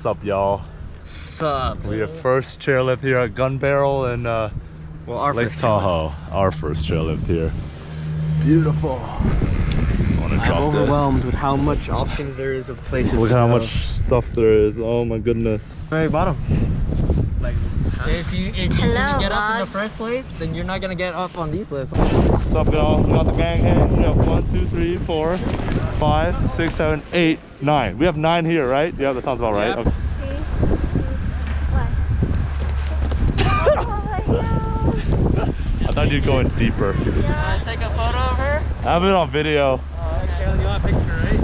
Sup, y'all? Sup? We have first chairlift here at Gun Barrel and Well, our Lake first Tahoe. Our first chairlift here. Beautiful. I'm overwhelmed with how much options there is of places. Look to at how go. much stuff there is. Oh my goodness. Very bottom. Like, if you couldn't get up in the vlog. first place, then you're not gonna get up on these lists. What's up, y'all? We got the gang here. We have 1, 2, 3, 4, 5, 6, 7, 8, 9. We have 9 here, right? Yeah, that sounds about right. Yeah. Okay. 3, 2, 1. Oh my god. I thought you'd go in deeper. Take a photo of her? I have it on video. Oh, okay. You want a picture, right?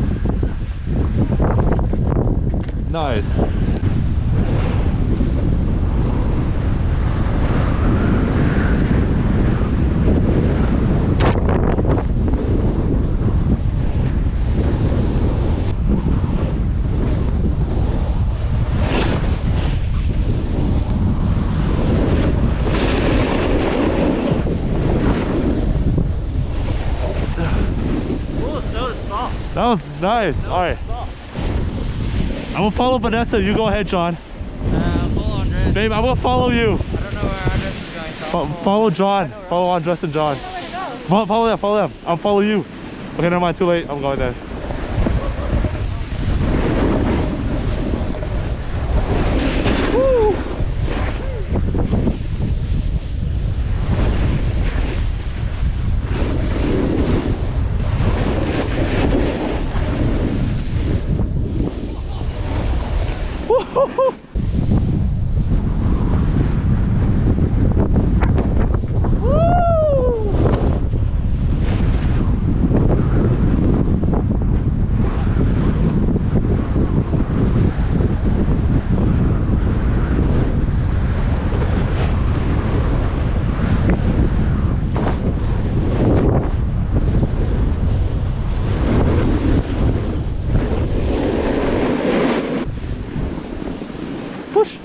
Nice. That was nice. All right. I'm gonna follow Vanessa. You go ahead, John. Follow Andres. Babe, I'm gonna follow you. I don't know where Andres is going, so Follow John. Follow Andres and John. Follow them. Follow them. I'll follow you. Okay, never mind. Too late. I'm going there. Woo! Woo-hoo-hoo! Push.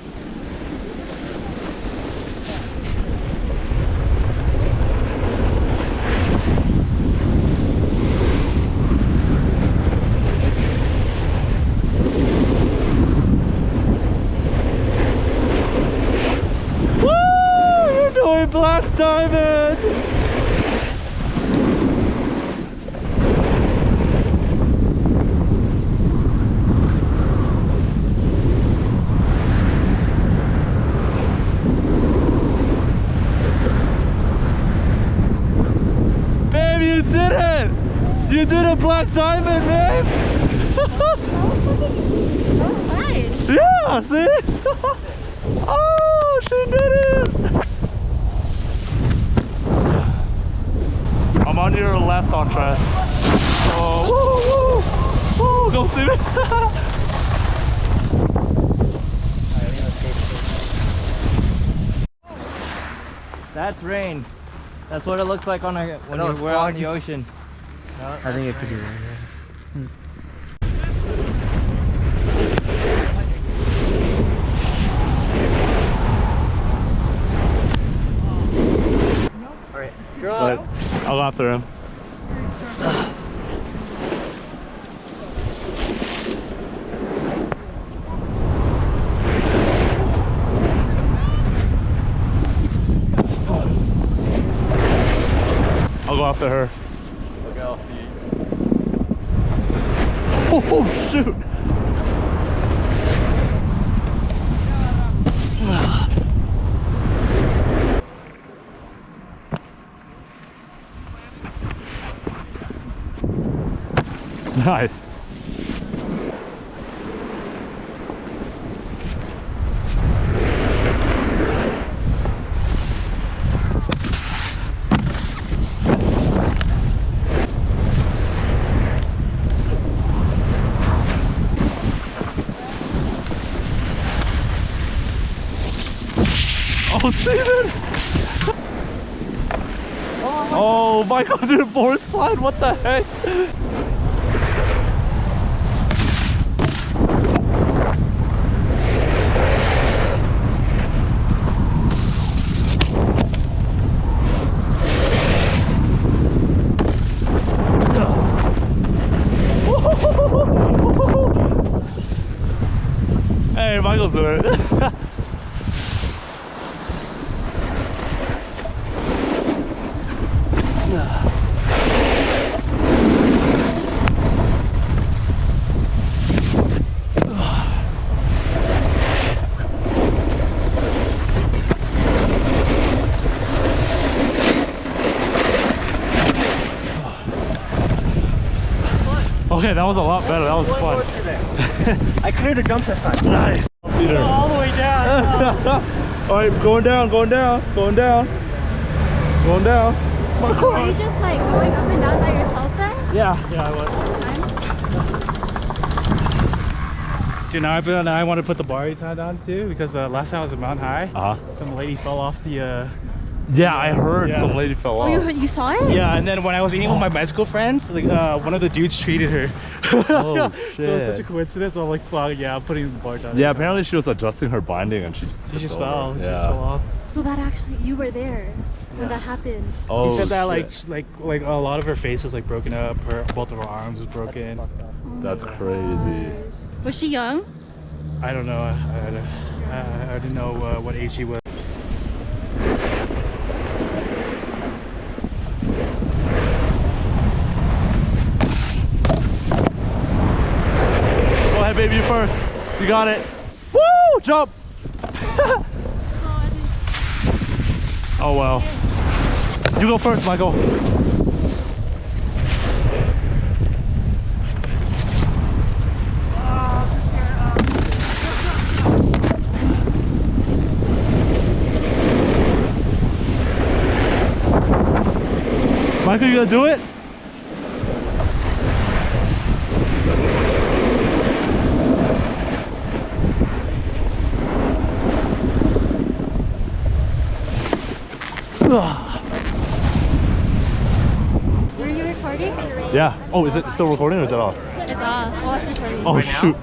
Woo! You're doing Black Diamond. Babe, you did it! You did a Black Diamond, babe! That was fine. Yeah, see? Oh, she did it! I'm on your left on Tress. Oh, woo, woo, woo, go see me! that's rain. That's what it looks like on a when we're on the ocean. No, I think it could be rain. Alright, But I'll go after him. I'll go after her. I'll go after you. Oh, shoot! Nice. Oh, Steven! Oh, Michael did a board slide. What the heck? Hey, Michael's doing it. Okay, that was a lot better. That was fun. I cleared the jump this time. Nice. Peter. All the way down. All right, going down, going down, going down, going down. Are you just like going up and down by yourself then? Yeah, I was. Dude, now I want to put the bar time down too because last time I was at Mount High. Some lady fell off the. Yeah, I heard some lady fell off. Oh, you saw it? Yeah, and then when I was eating with my med school friends, like one of the dudes treated her. Oh shit. So it's such a coincidence. I'm like, fuck, yeah, I'm putting the bar down. Yeah, apparently she was adjusting her binding and she just fell. over. She Yeah. just fell off. So that actually, you were there when that happened. Oh, he said that shit. like a lot of her face was like broken up. Both of her arms was broken. That's crazy. Was she young? I don't know. I didn't know what age she was. Go ahead, baby, you first. You got it. Woo! Jump! Oh well. You go first, Michael. Michael, you gonna do it? Were you recording? Yeah. Oh, is it still recording or is it off? It's off. Well, it's recording. Oh shoot.